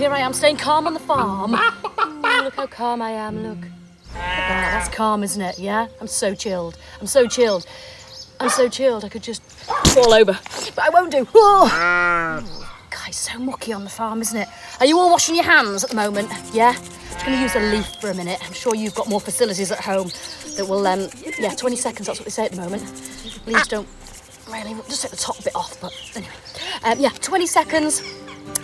here I am, staying calm on the farm. Ooh, look how calm I am, look. That's calm, isn't it? Yeah? I'm so chilled. I'm so chilled. I could just fall over, but I won't do. Oh. God, it's so mucky on the farm, isn't it? Are you all washing your hands at the moment? Yeah? I'm just going to use a leaf for a minute. I'm sure you've got more facilities at home that will, 20 seconds, that's what they say at the moment. Leaves don't really, just take the top bit off, but anyway. 20 seconds,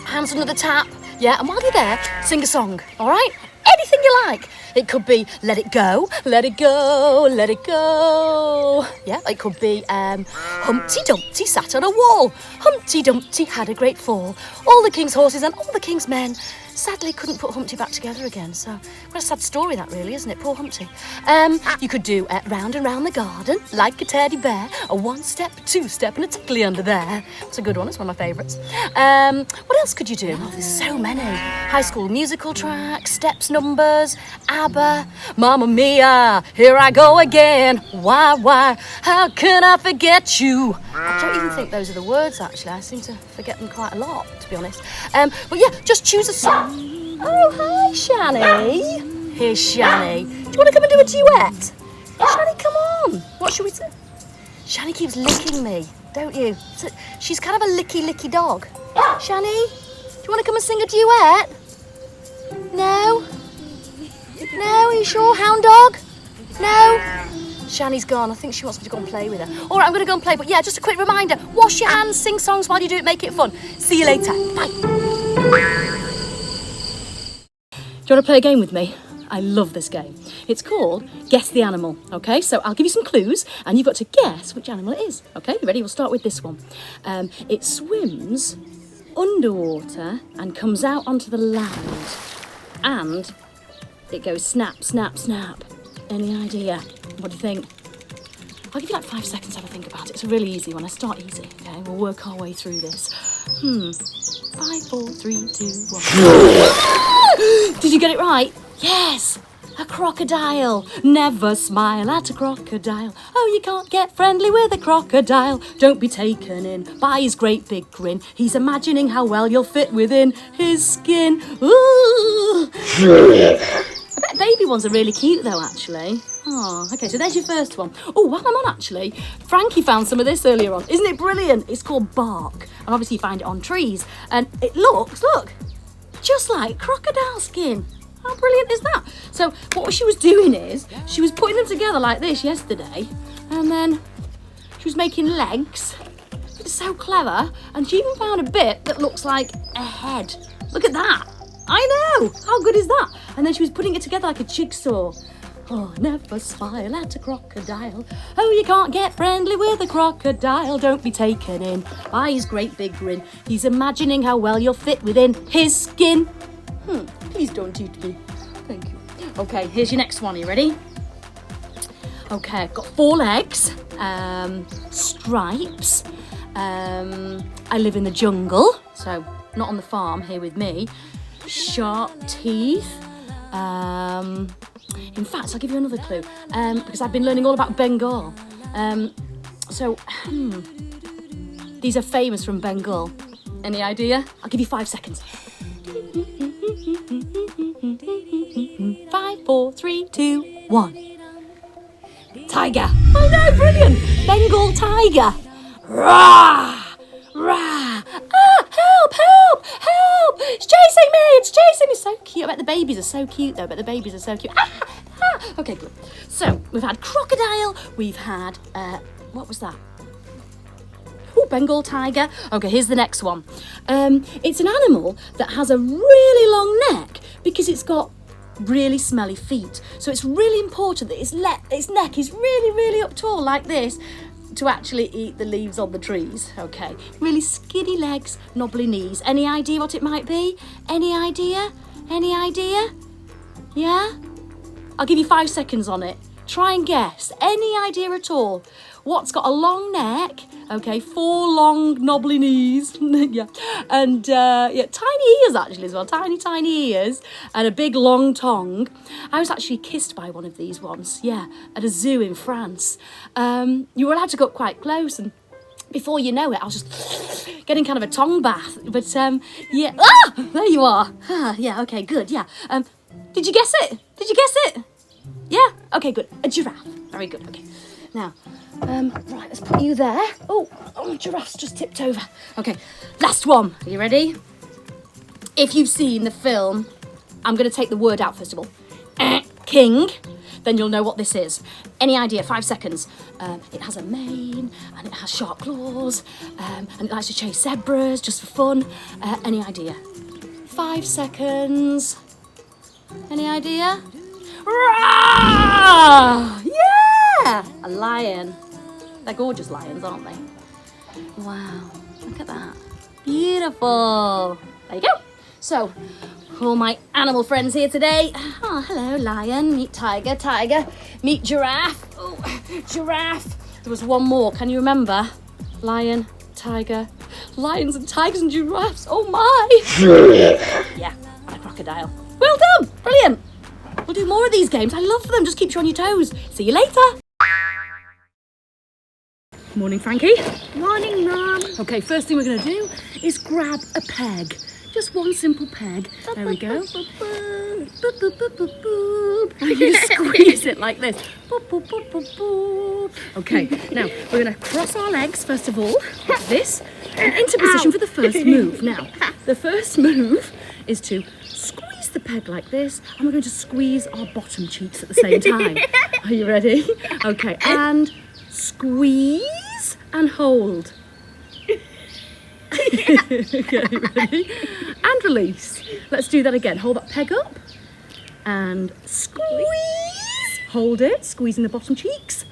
hands under the tap, yeah? And while you're there, sing a song, all right? Anything you like. It could be Let It Go, Let It Go, Let It Go. Yeah, it could be Humpty Dumpty sat on a wall. Humpty Dumpty had a great fall. All the king's horses and all the king's men sadly couldn't put Humpty back together again. So, what a sad story that really, isn't it? Poor Humpty. You could do Round and Round the Garden, like a teddy bear. A one step, two step, and a tickly under there. It's a good one. It's one of my favourites. What else could you do? Oh, there's so many. High School Musical tracks, steps numbers, ABBA, Mamma Mia, here I go again. Why, how can I forget you? I don't even think those are the words, actually. I seem to forget them quite a lot, to be honest. But yeah, just choose a song. Oh, hi, Shani. Here's Shani. Do you want to come and do a duet? Shani, come on. What should we do? Shani keeps licking me, don't you? She's kind of a licky dog. Shani, do you want to come and sing a duet? No? No, are you sure, hound dog? No? Shani's gone. I think she wants me to go and play with her. All right, I'm going to go and play. But yeah, just a quick reminder. Wash your hands, sing songs while you do it, make it fun. See you later. Bye. Do you want to play a game with me? I love this game. It's called Guess the Animal, okay? So I'll give you some clues and you've got to guess which animal it is, okay? You ready? We'll start with this one. It swims underwater and comes out onto the land. And it goes snap, snap, snap. Any idea? What do you think? I'll give you like 5 seconds to have a think about it. It's a really easy one. I start easy, okay? We'll work our way through this. 5, 4, 3, 2, 1. Did you get it right? Yes! A crocodile. Never smile at a crocodile. Oh, you can't get friendly with a crocodile. Don't be taken in by his great big grin. He's imagining how well you'll fit within his skin. Ooh. I bet baby ones are really cute though, actually. Oh, okay, so there's your first one. Oh, while I'm on, actually, Frankie found some of this earlier on. Isn't it brilliant? It's called bark. And obviously you find it on trees. And it looks, look, just like crocodile skin. How brilliant is that? So what she was doing is, she was putting them together like this yesterday, and then she was making legs. It's so clever. And she even found a bit that looks like a head. Look at that. I know. How good is that? And then she was putting it together like a jigsaw. Oh, never smile at a crocodile. Oh, you can't get friendly with a crocodile. Don't be taken in by his great big grin. He's imagining how well you'll fit within his skin. Please don't eat me. Thank you. Okay, here's your next one. Are you ready? Okay, I've got 4 legs, stripes. I live in the jungle, so not on the farm here with me. Sharp teeth. In fact, I'll give you another clue, because I've been learning all about Bengal. These are famous from Bengal. Any idea? I'll give you 5 seconds. 5, 4, 3, 2, 1. Tiger. Oh no, brilliant. Bengal tiger. Rah! Rah! Ah, help! It's chasing me. So cute. I bet the babies are so cute though. Ah. Okay, good. So we've had crocodile. We've had what was that? Oh, Bengal tiger. Okay, here's the next one. It's an animal that has a really long neck because it's got really smelly feet. So it's really important that its neck is really, really up tall like this to actually eat the leaves on the trees. Okay, really skinny legs, knobbly knees. Any idea what it might be? Any idea? Yeah? I'll give you 5 seconds on it. Try and guess. Any idea at all? What's got a long neck? Okay, 4 long knobbly knees. Yeah, and tiny ears actually as well. Tiny ears and a big long tongue. I was actually kissed by one of these once. Yeah, at a zoo in France. You were allowed to go up quite close and before you know it, I was just getting kind of a tongue bath. But yeah, ah, there you are. Ah, yeah, okay, good, yeah. Did you guess it? Did you guess it? Yeah, okay, good. A giraffe. Very good. Okay. Now, right, let's put you there. Oh, giraffe's just tipped over. Okay, last one. Are you ready? If you've seen the film, I'm going to take the word out first of all. King. Then you'll know what this is. Any idea? 5 seconds. It has a mane, and it has sharp claws, and it likes to chase zebras just for fun. Any idea? 5 seconds. Any idea? Roar! Yeah! A lion. They're gorgeous lions, aren't they? Wow, look at that. Beautiful. There you go. So, all my animal friends here today. Oh, hello, lion. Meet tiger, tiger. Meet giraffe. Oh, giraffe. There was one more. Can you remember? Lion, tiger. Lions and tigers and giraffes. Oh, my. Yeah, and a crocodile. Well done. Brilliant. We'll do more of these games. I love them. Just keeps you on your toes. See you later. Morning, Frankie. Morning, Mum. Okay, first thing we're going to do is grab a peg. Just one simple peg. There we go. Boop, boop, boop, boop, boop. And you squeeze it like this. Boop, boop, boop, boop, boop. Okay, now we're going to cross our legs first of all, like this, and into position for the first move. Now, the first move is to squeeze the peg like this, and we're going to squeeze our bottom cheeks at the same time. Are you ready? Okay, and squeeze and hold. Okay, ready? And release. Let's do that again. Hold that peg up and squeeze. Hold it, squeezing the bottom cheeks.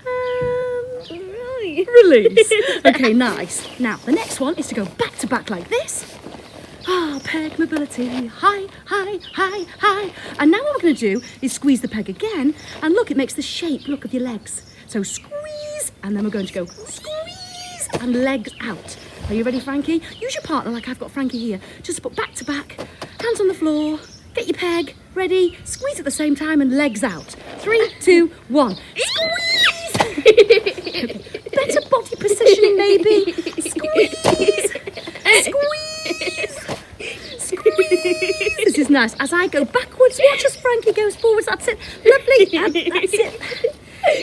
And release. Okay, nice. Now, the next one is to go back to back like this. Ah, peg mobility. High, high, high, high. And now what we're going to do is squeeze the peg again. And look, it makes the shape, look, of your legs. So squeeze, and then we're going to go squeeze and legs out. Are you ready, Frankie? Use your partner like I've got Frankie here. Just put back to back, hands on the floor, get your peg, ready, squeeze at the same time and legs out. 3, 2, 1. Squeeze! Okay. Better body positioning, maybe. Squeeze! Squeeze! Squeeze! This is nice. As I go backwards, watch as Frankie goes forwards. That's it. Lovely. And that's it.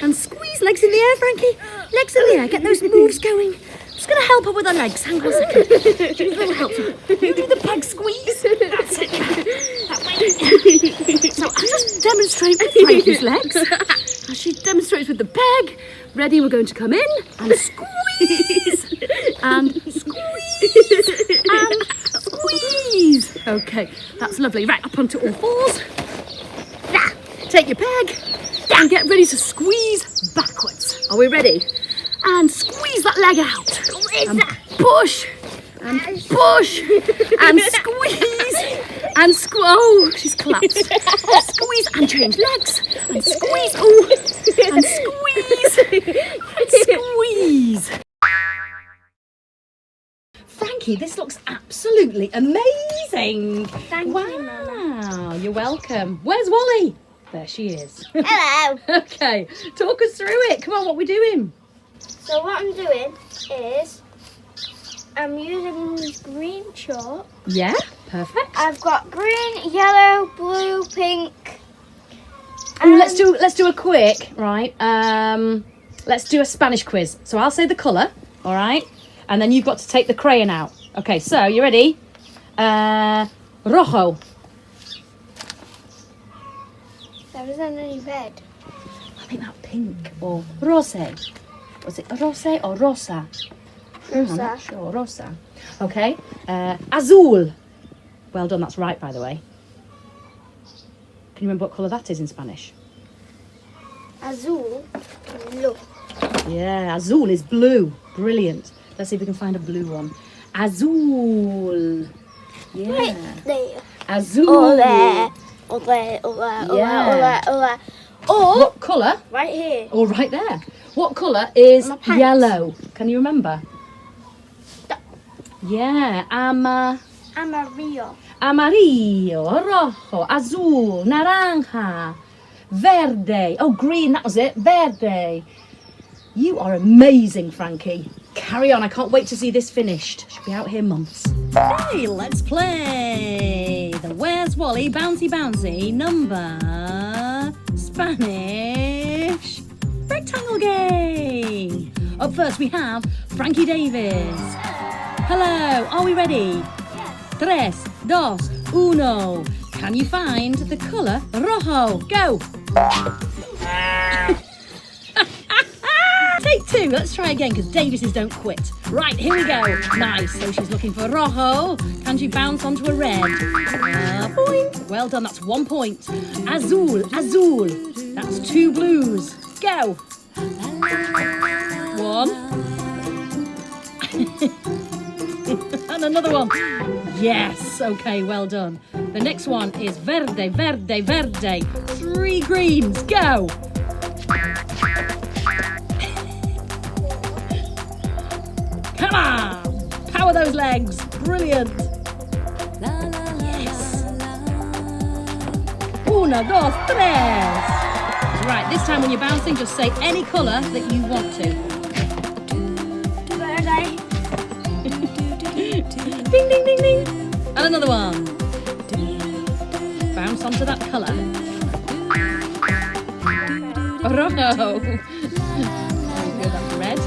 And squeeze, legs in the air, Frankie. Legs in the air. Get those moves going. Just going to help her with her legs. Hang on a second. Do a little help. You do the peg squeeze. That's it. That way. So I'll just demonstrate with Frankie's legs. As she demonstrates with the peg. Ready, we're going to come in and squeeze. And squeeze. And squeeze. Okay, that's lovely. Right, up onto all fours. Now, take your peg and get ready to squeeze backwards. Are we ready? And squeeze that leg out. And push. And push. And squeeze. And oh, she's collapsed. Squeeze and change legs. And squeeze. Oh, and squeeze. And squeeze. Frankie, this looks absolutely amazing. Thank you, Mama. Wow, you're welcome. Where's Wally? There she is. Hello. Okay, talk us through it. Come on, what are we doing? So what I'm doing is I'm using these green chalk. Yeah, perfect. I've got green, yellow, blue, pink. Oh, let's do a quick, right? Let's do a Spanish quiz. So I'll say the colour, all right? And then you've got to take the crayon out. Okay, so you ready? Rojo. There isn't any red. I think that pink or rose. Was it rose or rosa? I'm not sure. Rosa. Okay. Azul. Well done. That's right, by the way. Can you remember what colour that is in Spanish? Azul. Blue. Yeah, azul is blue. Brilliant. Let's see if we can find a blue one. Azul. Yeah. Right there. Azul. Oh, there. Oh, there. Oh, there. Oh, Yeah. there. Oh, there. Oh, there. Or What colour? right here. Oh, right there. What colour is My pants. yellow? Can you remember? Yeah. Amarillo. Amarillo, rojo, azul, naranja, verde. Oh, green, that was it. Verde. You are amazing, Frankie. carry on. I can't wait to see this finished. Should be out here months. Hey, let's play the Where's Wally Bouncy Bouncy number Spanish rectangle game. Up first we have Frankie Davis. Hello, are we ready? Yes. 3, 2, 1. Can you find the colour rojo? Go. Take 2. Let's try again because Davises don't quit. Right, here we go. Nice. So she's looking for rojo. Can she bounce onto a red? Point. Well done. That's 1 point. Azul. Azul. That's 2 blues. Go. 1. And another one. Yes. Okay, well done. The next one is verde, verde, verde. 3 greens. Go. Come on. Power those legs. Brilliant. Yes. 1, 2, 3. Right, this time when you're bouncing, just say any colour that you want to. Verde. Ding, ding, ding, ding. And another one. Bounce onto that colour. Rojo. Very good, that's red.